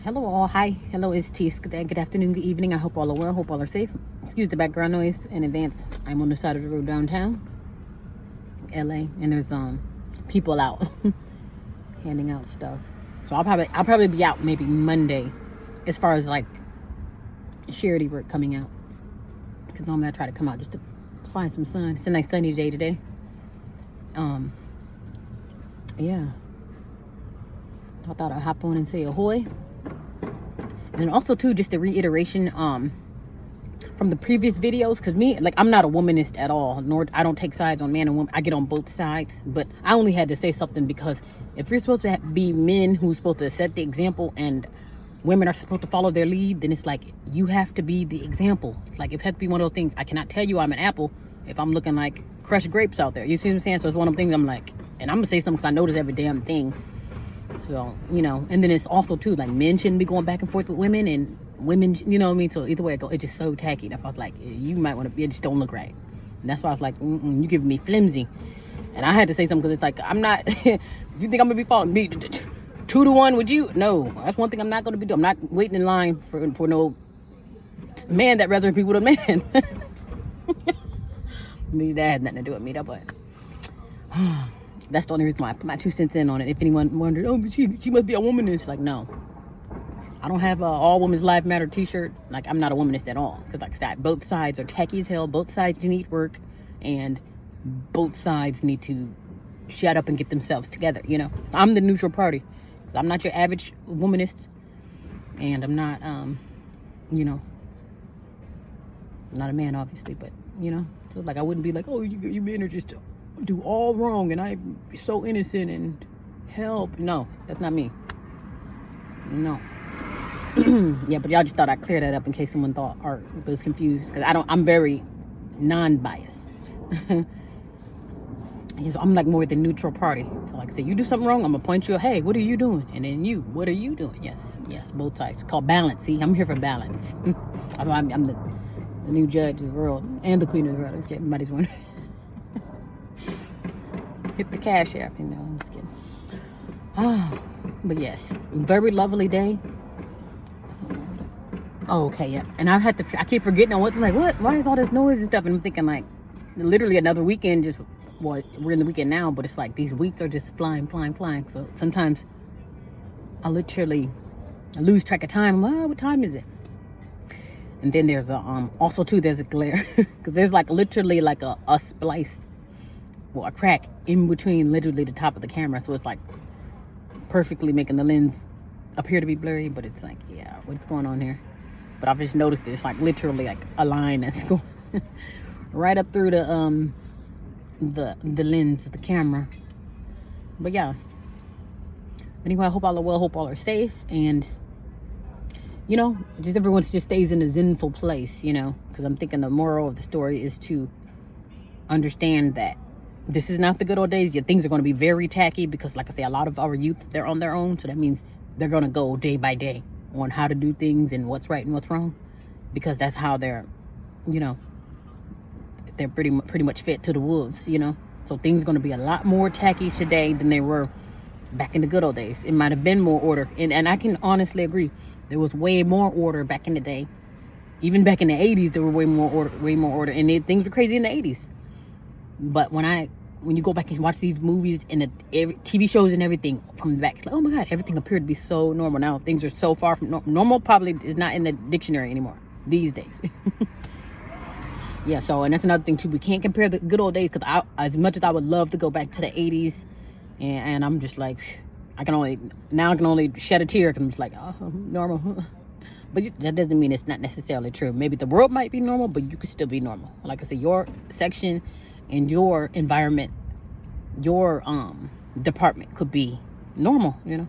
Hello all, hi, hello, it's Tees. Good day, good afternoon, good evening. I hope all are well, hope all are safe. Excuse the background noise in advance. I'm on the side of the road downtown, LA, and there's people out handing out stuff. So I'll probably be out maybe Monday as far as like charity work coming out. Because normally I try to come out just to find some sun. It's a nice sunny day today. Yeah. I thought I'd hop on and say ahoy. And also too, just a reiteration from the previous videos, because me, like, I'm not a womanist at all, nor I don't take sides on man and woman. I get on both sides, but I only had to say something because if you're supposed to be men who's supposed to set the example and women are supposed to follow their lead, then it's like you have to be the example. It's like it has to be one of those things. I cannot tell you I'm an apple if I'm looking like crushed grapes out there. You see what I'm saying? So it's one of the things I'm like, and I'm gonna say something because I notice every damn thing. So, you know, and then it's also too, like, men shouldn't be going back and forth with women, and women, you know what I mean? So either way I go, it's just so tacky. And I was like, you might want to, it just don't look right. And that's why I was like, you giving me flimsy. And I had to say something because it's like, I'm not, do you think I'm going to be following me 2-to-1 with you? No, that's one thing I'm not going to be doing. I'm not waiting in line for no man that rather be with a man. Me, that had nothing to do with me, that, but that's the only reason why I put my 2 cents in on it. If anyone wondered, oh, but she must be a womanist. Like, no. I don't have a all women's life matter t-shirt. Like, I'm not a womanist at all. Because, like I said, both sides are tacky as hell. Both sides need work. And both sides need to shut up and get themselves together, you know. I'm the neutral party. Because I'm not your average womanist. And I'm not, you know, I'm not a man, obviously. But, you know, so, like, I wouldn't be like, oh, you men are just do all wrong and I'm so innocent and help. No, that's not me. No. Yeah, but y'all just thought I'd clear that up in case someone thought or was confused, because I'm very non-biased. So I'm like more the neutral party. So like I said, you do something wrong, I'm gonna point you, hey, what are you doing? And then you, what are you doing? Yes, both sides. It's called balance. See, I'm here for balance. I'm the new judge of the world and the queen of the world, if everybody's wondering. Hit the cash app, you know, I'm just kidding. Oh, but yes, very lovely day. Oh, okay, yeah. And I keep forgetting on what, like, what? Why is all this noise and stuff? And I'm thinking, like, literally another weekend just, well, we're in the weekend now, but it's like these weeks are just flying. So sometimes I literally lose track of time. Well, what time is it? And then there's also too, there's a glare. Because there's like literally like a splice, well, a crack in between literally the top of the camera, so it's like perfectly making the lens appear to be blurry, but it's like, yeah, what's going on here? But I've just noticed it's like literally like a line that's going right up through the lens of the camera. But yes, anyway, I hope all are well, hope all are safe, and you know, just everyone just stays in a zenful place, you know, because I'm thinking the moral of the story is to understand that this is not the good old days. Yet things are going to be very tacky because, like I say, a lot of our youth, they're on their own. So that means they're going to go day by day on how to do things and what's right and what's wrong, because that's how they're, you know, they're pretty much fed to the wolves, you know. So things are going to be a lot more tacky today than they were back in the good old days. It might have been more order, and I can honestly agree, there was way more order back in the day. Even back in the 80s, there were way more order, and things were crazy in the 80s. But when you go back and watch these movies and the TV shows and everything from the back, it's like, oh my God, everything appeared to be so normal. Now things are so far from normal. Probably is not in the dictionary anymore these days. Yeah, so, and that's another thing too. We can't compare the good old days, because as much as I would love to go back to the 80s, and I'm just like, I can only shed a tear because I'm just like, oh, normal. But that doesn't mean it's not necessarily true. Maybe the world might be normal, but you could still be normal. Like I said, your section and your environment, your department could be normal, you know.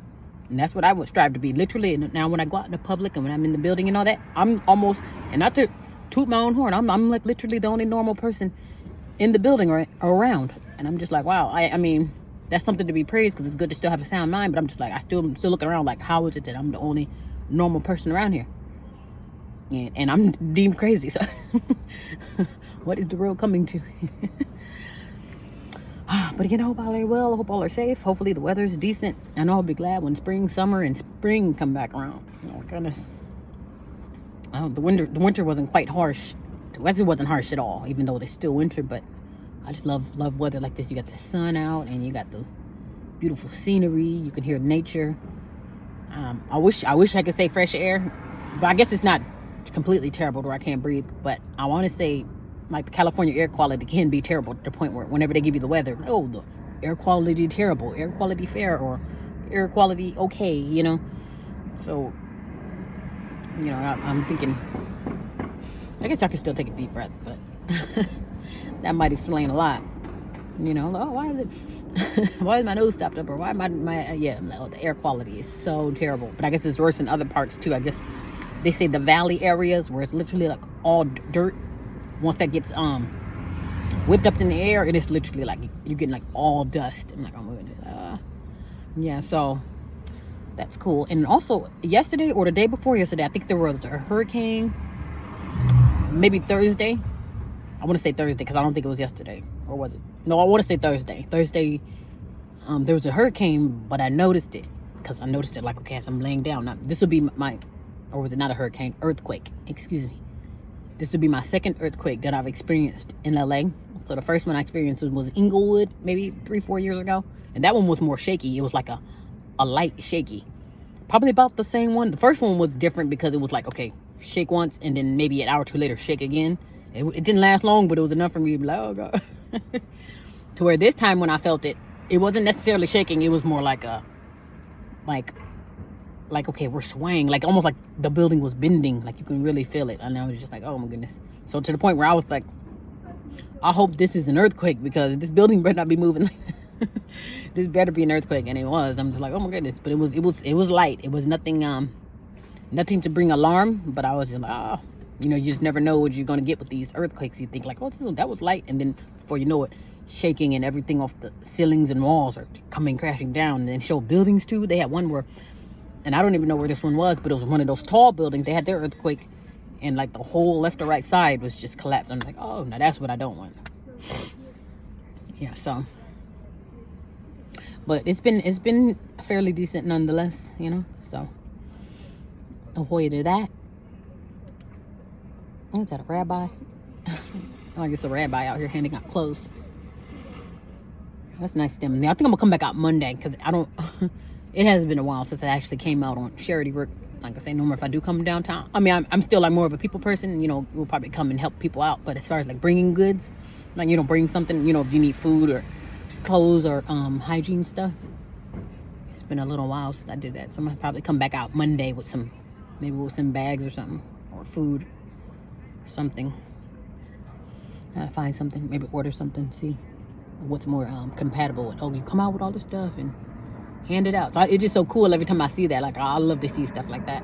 And that's what I would strive to be, literally. And now when I go out in the public and when I'm in the building and all that, I'm almost, and not to toot my own horn, I'm like literally the only normal person in the building or around. And I'm just like, wow. I mean, that's something to be praised, because it's good to still have a sound mind. But I'm just like, I'm still looking around like, how is it that I'm the only normal person around here? And I'm deemed crazy. So what is the world coming to? But again, I hope all are well. I hope all are safe. Hopefully the weather's decent. I know I'll be glad when spring, summer, and spring come back around. Oh goodness. The winter wasn't quite harsh. The weather wasn't harsh at all, even though it's still winter. But I just love weather like this. You got the sun out, and you got the beautiful scenery. You can hear nature. I wish I could say fresh air, but I guess it's not completely terrible where I can't breathe. But I want to say, like, the California air quality can be terrible to the point where whenever they give you the weather, oh, the air quality terrible, air quality fair, or air quality okay, you know. So, you know, I'm thinking, I guess I can still take a deep breath, but that might explain a lot. You know, oh, why is it, why is my nose stopped up, or why my the air quality is so terrible. But I guess it's worse in other parts too. I guess they say the valley areas where it's literally like all dirt. Once that gets whipped up in the air, it is literally like you're getting like all dust. I'm like, oh my goodness. Yeah, so that's cool. And also yesterday or the day before yesterday, I think there was a hurricane. Maybe Thursday. I want to say Thursday because I don't think it was yesterday. Or was it? No, I want to say Thursday. Thursday, there was a hurricane, but I noticed it. Because I noticed it like, okay, as I'm laying down. Now, this would be or was it not a hurricane? Earthquake. Excuse me. This would be my second earthquake that I've experienced in LA. So the first one I experienced was Inglewood, maybe 3-4 years ago. And that one was more shaky. It was like a light shaky. Probably about the same one. The first one was different because it was like, okay, shake once and then maybe an hour or two later shake again. It didn't last long, but it was enough for me to be like, oh God. To where this time when I felt it, it wasn't necessarily shaking. It was more like okay, we're swaying. Like almost like the building was bending. Like you can really feel it. And I was just like, oh my goodness. So to the point where I was like, I hope this is an earthquake because this building better not be moving. This better be an earthquake. And it was. I'm just like, oh my goodness. But it was light. It was nothing to bring alarm. But I was just like, oh. You know, you just never know what you're going to get with these earthquakes. You think like, oh, that was light. And then before you know it, shaking and everything off the ceilings and walls are coming crashing down. And then show buildings too. They had one where, and I don't even know where this one was, but it was one of those tall buildings. They had their earthquake and like the whole left or right side was just collapsed. I'm like, oh, now that's what I don't want. Yeah, so. But it's been fairly decent nonetheless, you know. So, ahoy to that. Is that a rabbi? Like it's a rabbi out here handing out clothes. That's nice of them. I think I'm gonna come back out Monday because I don't. It has been a while since I actually came out on charity work. Like I say, no more if I do come downtown. I mean, I'm still like more of a people person. You know, we'll probably come and help people out. But as far as like bringing goods, like you know, bring something. You know, if you need food or clothes or hygiene stuff. It's been a little while since I did that. So I'm gonna probably come back out Monday with some bags or something or food. Something. Gotta find something, maybe order something, see what's more compatible with. Oh, you come out with all this stuff and hand it out. So it's just so cool every time I see that. Like, I love to see stuff like that.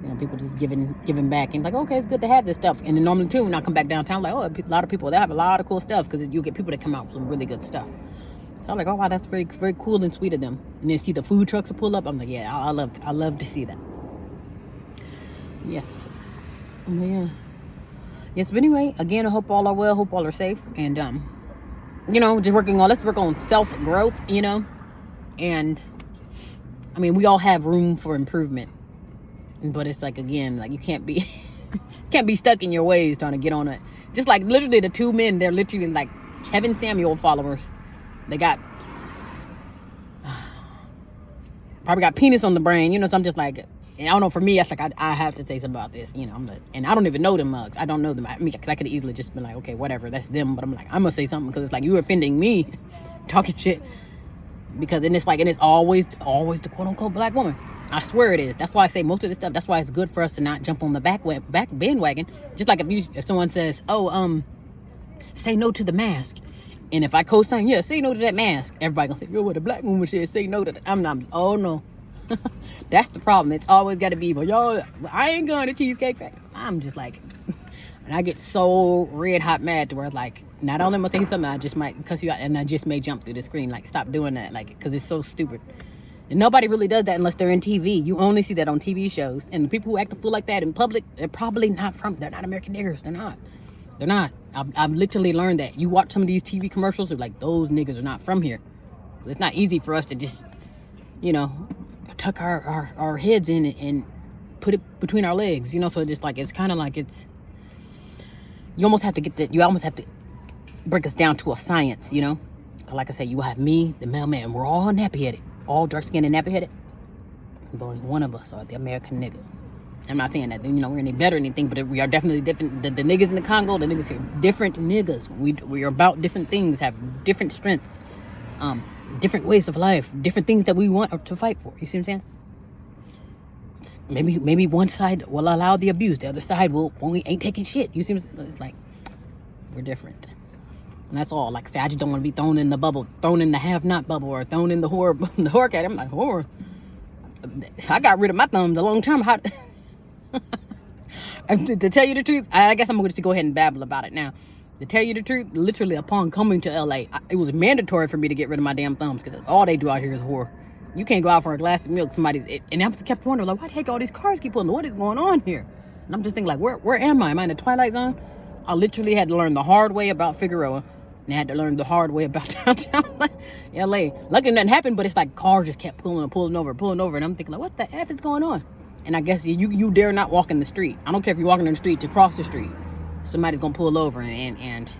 You know, people just giving back and like, okay, it's good to have this stuff. And then normally too, when I come back downtown, like, oh, a lot of people, they have a lot of cool stuff because you get people that come out with some really good stuff. So I'm like, oh wow, that's very, very cool and sweet of them. And then see the food trucks pull up. I'm like, yeah, I love to see that. Yes. Yeah. Yes, but anyway, again, I hope all are well, hope all are safe, and you know, just let's work on self-growth, you know, and I mean, we all have room for improvement, but it's like, again, like you can't be stuck in your ways trying to get on it. Just like literally the two men, they're literally like Kevin Samuel followers. They got probably got penis on the brain, you know, so I'm just like, and I don't know, for me, that's like, I have to say something about this, you know. I'm like, and I don't even know them mugs. I don't know them. I mean, because I could easily just be like, okay, whatever, that's them. But I'm like, I'm going to say something because it's like, you're offending me talking shit. Because, and it's like, and it's always the quote unquote black woman. I swear it is. That's why I say most of this stuff, that's why it's good for us to not jump on the back bandwagon. Just like if someone says, oh, say no to the mask. And if I co-sign, yeah, say no to that mask. Everybody gonna say, yo, what a black woman said, say no to that. I'm not, oh no. That's the problem. It's always got to be, well, yo, I ain't going to Cheesecake Factory. I'm just like, and I get so red hot mad to where like, not only am I saying something, I just might cuss you out, and I just may jump through the screen. Like, stop doing that, like, because it's so stupid. And nobody really does that unless they're in TV. You only see that on TV shows. And the people who act a fool like that in public, they're probably not they're not American niggers. They're not. They're not. I've literally learned that. You watch some of these TV commercials, they're like, those niggas are not from here. It's not easy for us to just, you know, tuck our heads in and put it between our legs, you know. So just like, it's kind of like, it's, you almost have to break us down to a science, you know. Like I said, you have me, the mailman, we're all nappy-headed, all dark-skinned and nappy-headed, but only one of us are the American nigga. I'm not saying that, you know, we're any better or anything, but we are definitely different. The niggas in the Congo, the niggas here, different niggas. We are about different things, have different strengths, different ways of life, different things that we want to fight for. You see what I'm saying? Maybe one side will allow the abuse, the other side ain't taking shit. You see what I'm saying? It's like, we're different. And that's all. Like I said, I just don't want to be thrown in the bubble, thrown in the have-not bubble, or thrown in the horror category. I'm like, horror. I got rid of my thumbs a long time. To tell you the truth, I guess I'm going to go ahead and babble about it now. To tell you the truth, literally upon coming to LA, it was mandatory for me to get rid of my damn thumbs, because all they do out here is horror. You can't go out for a glass of milk, and I kept wondering, like, why the heck all these cars keep pulling? What is going on here? And I'm just thinking, like, where am I? Am I in the Twilight Zone? I literally had to learn the hard way about Figueroa, and I had to learn the hard way about downtown LA. Luckily nothing happened, but it's like cars just kept pulling over, and I'm thinking, like, what the F is going on? And I guess you dare not walk in the street. I don't care if you're walking in the street, to cross the street, somebody's gonna pull over and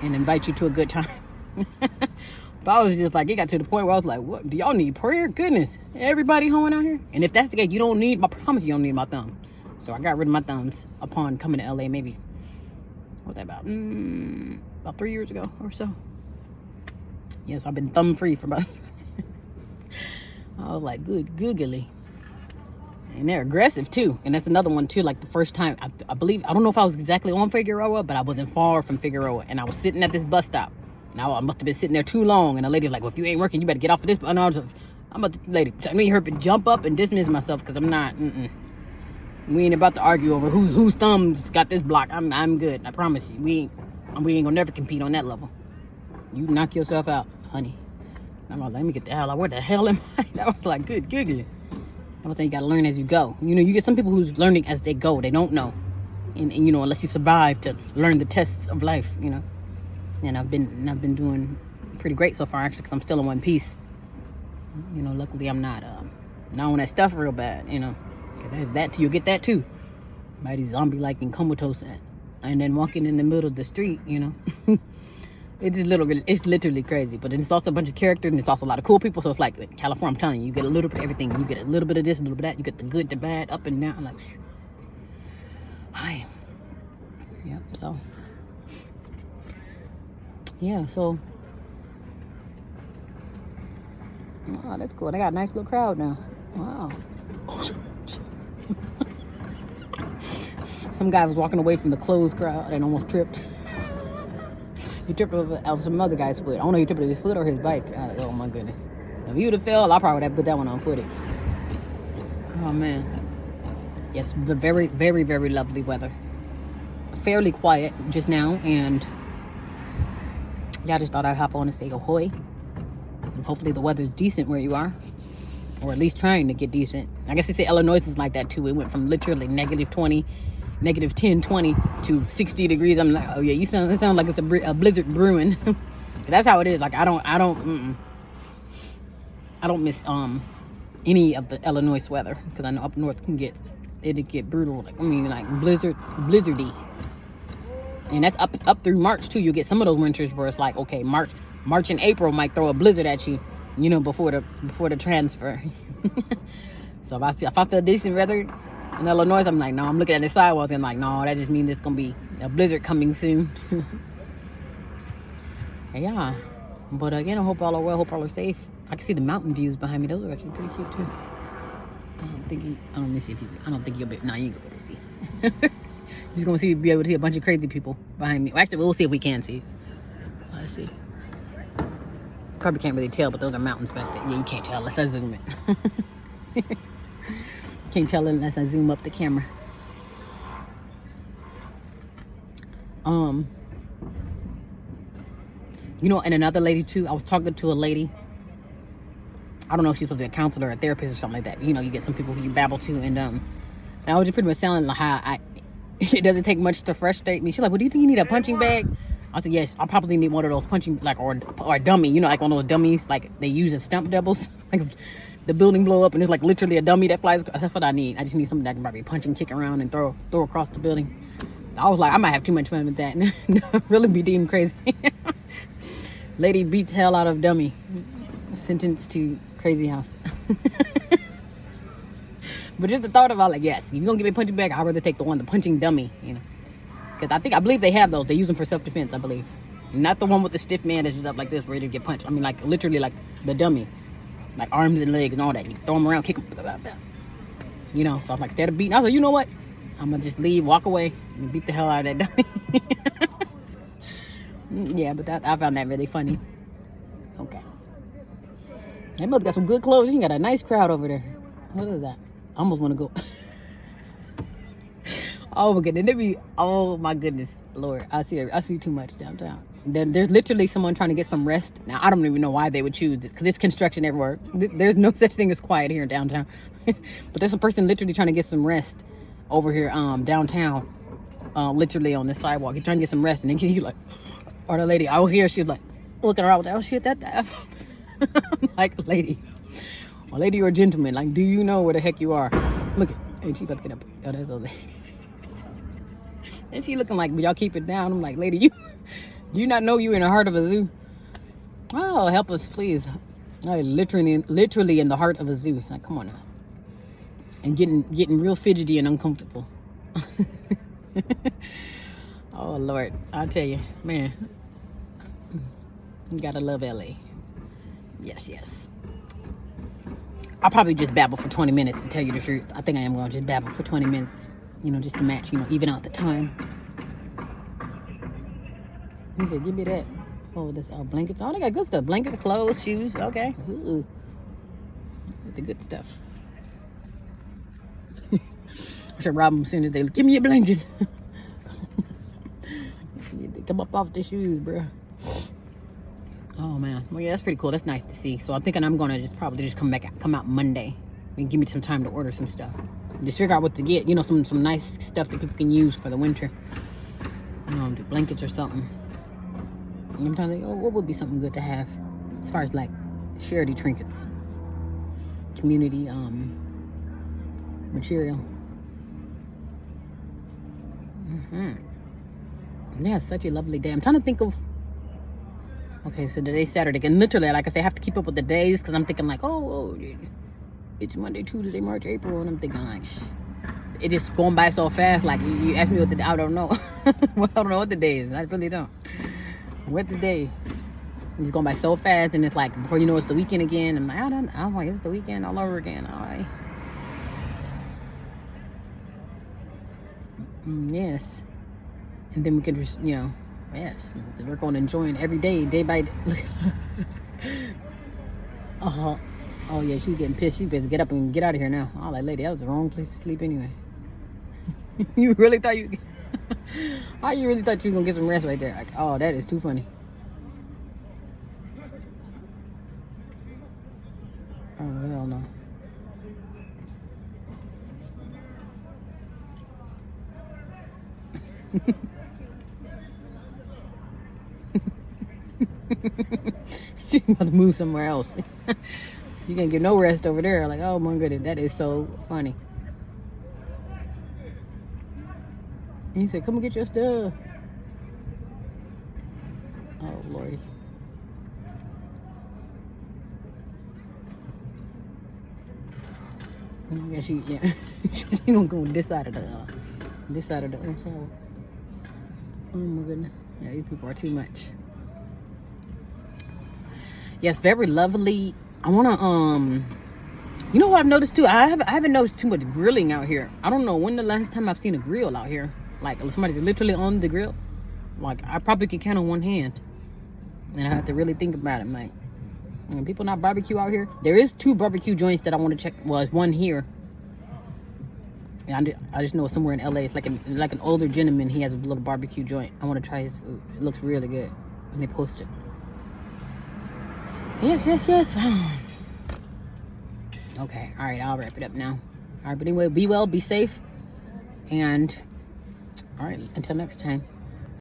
invite you to a good time. But I was just like, it got to the point where I was like, what, do y'all need prayer? Goodness, everybody home out here? And if that's the case, I promise you don't need my thumb. So I got rid of my thumbs upon coming to LA, maybe, what that about 3 years ago or so. Yes, I've been thumb free for about I was like, good googly. And they're aggressive too. And that's another one too. Like the first time, I believe, I don't know if I was exactly on Figueroa, but I wasn't far from Figueroa. And I was sitting at this bus stop. Now I must have been sitting there too long. And the lady was like, well, if you ain't working, you better get off of this. And I was like, I'm about to, lady, I need her to jump up and dismiss myself, because I'm not, we ain't about to argue over whose thumbs got this block. I'm good. I promise you. We ain't gonna never compete on that level. You knock yourself out, honey. I'm like, let me get the hell out. Where the hell am I? I was like, good googly. I was saying, you gotta learn as you go. You know, you get some people who's learning as they go. They don't know. And you know, unless you survive to learn the tests of life, you know. And I've been doing pretty great so far, actually, because I'm still in one piece. You know, luckily I'm not on that stuff real bad, you know. You'll get that too. Mighty zombie-like and comatose, and then walking in the middle of the street, you know. It's literally crazy. But then it's also a bunch of characters, and it's also a lot of cool people. So it's like California, I'm telling you, you get a little bit of everything. You get a little bit of this, a little bit of that. You get the good, the bad, up and down. I'm like, hi. Yep. So yeah. So wow, that's cool. They got a nice little crowd now. Wow. Some guy was walking away from the closed crowd and almost tripped. He tripped over some other guy's foot. I don't know if he tripped over his foot or his bike. Oh my goodness. If he would have fell, I probably would have put that one on footage. Oh man. Yes, the very, very, very lovely weather. Fairly quiet just now, and yeah, I just thought I'd hop on and say ahoy. And hopefully the weather's decent where you are, or at least trying to get decent. I guess they say Illinois is like that too. It went from literally -20, -10, 20 to 60 degrees. I'm like, oh yeah, it sounds like it's a blizzard brewing. That's how it is. Like I don't miss any of the Illinois weather, because I know up north it'd get brutal. Like, I mean, like blizzardy. And that's up through March too. You get some of those winters where it's like, okay, March and April might throw a blizzard at you, you know, before the transfer. So if I feel decent weather in Illinois, I'm like, no, I'm looking at the sidewalks and I'm like, no, that just means it's gonna be a blizzard coming soon. Yeah, but again, I hope all are well, hope all are safe. I can see the mountain views behind me. Those are actually pretty cute too. I don't think you'll be, no, you ain't gonna see. You're just gonna be able to see a bunch of crazy people behind me. Well, actually, we'll see if we can see. Let's see. Probably can't really tell, but those are mountains back there. Yeah, you can't tell unless I zoom in. Can't tell unless I zoom up the camera. You know, and another lady too, I was talking to a lady. I don't know if she's supposed to be a counselor or a therapist or something like that. You know, you get some people who you babble to, and I was just pretty much telling like how It doesn't take much to frustrate me. She's like, well, do you think you need a punching bag? I said, yes, I probably need one of those punching, like, or a dummy, you know, like one of those dummies, like they use as stump doubles. Like if the building blow up and there's like literally a dummy that flies. That's what I need. I just need something that can probably punch and kick around and throw across the building. I was like, I might have too much fun with that. Really be deemed crazy. Lady beats hell out of dummy. Sentenced to crazy house. But just the thought of all, like, yes, if you're gonna give me a punching bag, I'd rather take the punching dummy, you know. Because I believe they have those. They use them for self-defense, I believe. Not the one with the stiff man that's just up like this, ready to get punched. I mean, like, literally, like, the dummy. Like, arms and legs and all that. You throw them around, kick them. Blah, blah, blah. You know, so I was like, instead of beating, I was like, you know what? I'm gonna just leave, walk away, and beat the hell out of that dummy. Yeah, but I found that really funny. Okay. They must got some good clothes. You got a nice crowd over there. What is that? I almost want to go. Oh my goodness, oh my goodness, Lord, I see too much downtown. There's literally someone trying to get some rest. Now I don't even know why they would choose this, because it's construction everywhere. There's no such thing as quiet here in downtown. But there's a person literally trying to get some rest over here, downtown, literally on the sidewalk. He's trying to get some rest, and then he like, or the lady out here, she's like looking around with, oh shit, that. I'm like, lady or gentleman, like, do you know where the heck you are? Look at, and she about to get up. Oh, that's a lady. And she looking like, y'all keep it down. I'm like, lady, do you not know you in the heart of a zoo? Oh, help us, please. Literally in the heart of a zoo. Like, come on now. And getting real fidgety and uncomfortable. Oh Lord, I'll tell you, man. You gotta love LA. Yes. I'll probably just babble for 20 minutes to tell you the truth. I think I am going to just babble for 20 minutes. You know, just to match, you know, even out the time. He said, give me that. Oh, this blankets. Oh, they got good stuff. Blankets, clothes, shoes. Okay. Ooh. The good stuff. I should rob them as soon as they give me a blanket. They come up off the shoes, bro. Oh man. Well, yeah, that's pretty cool. That's nice to see. So I'm thinking I'm gonna probably come out Monday and give me some time to order some stuff. Just figure out what to get. You know, some nice stuff that people can use for the winter. You know, do blankets or something. And I'm trying to think, oh, what would be something good to have as far as like charity trinkets, community material. Yeah, such a lovely day. I'm trying to think of. Okay, so today's Saturday, and literally, like I say, I have to keep up with the days because I'm thinking like, oh, it's Monday, Tuesday, March, April, and I'm thinking like, it is going by so fast. Like you ask me what I don't know. Well, I don't know what the day is. I really don't. What the day? It's going by so fast, and it's like before you know it's the weekend again. And I'm like, it's the weekend all over again. All right. Yes. And then we can just, you know, yes, work on enjoying every day by day. Oh yeah, she's getting pissed. She better get up and get out of here now. Oh, like, lady, that was the wrong place to sleep anyway. You really thought how you really thought you were gonna get some rest right there? Like, oh, that is too funny. Oh hell no. She's about to move somewhere else. You can't get no rest over there. Like, oh my goodness, that is so funny. And he said, come and get your stuff. Oh Lordy. Yeah, she's gonna go this side of the side. Oh my goodness. Yeah, these people are too much. Yes, very lovely. I wanna you know what I've noticed too? I haven't noticed too much grilling out here. I don't know when the last time I've seen a grill out here. Like somebody's literally on the grill. Like I probably can count on one hand. And I have to really think about it. I'm like, people not barbecue out here. There is 2 barbecue joints that I want to check. Well, it's one here. And I just know it's somewhere in LA. It's like an older gentleman. He has a little barbecue joint. I want to try his food. It looks really good. And they post it. Yes. Okay, all right, I'll wrap it up now. All right, but anyway, be well, be safe, and All right, until next time.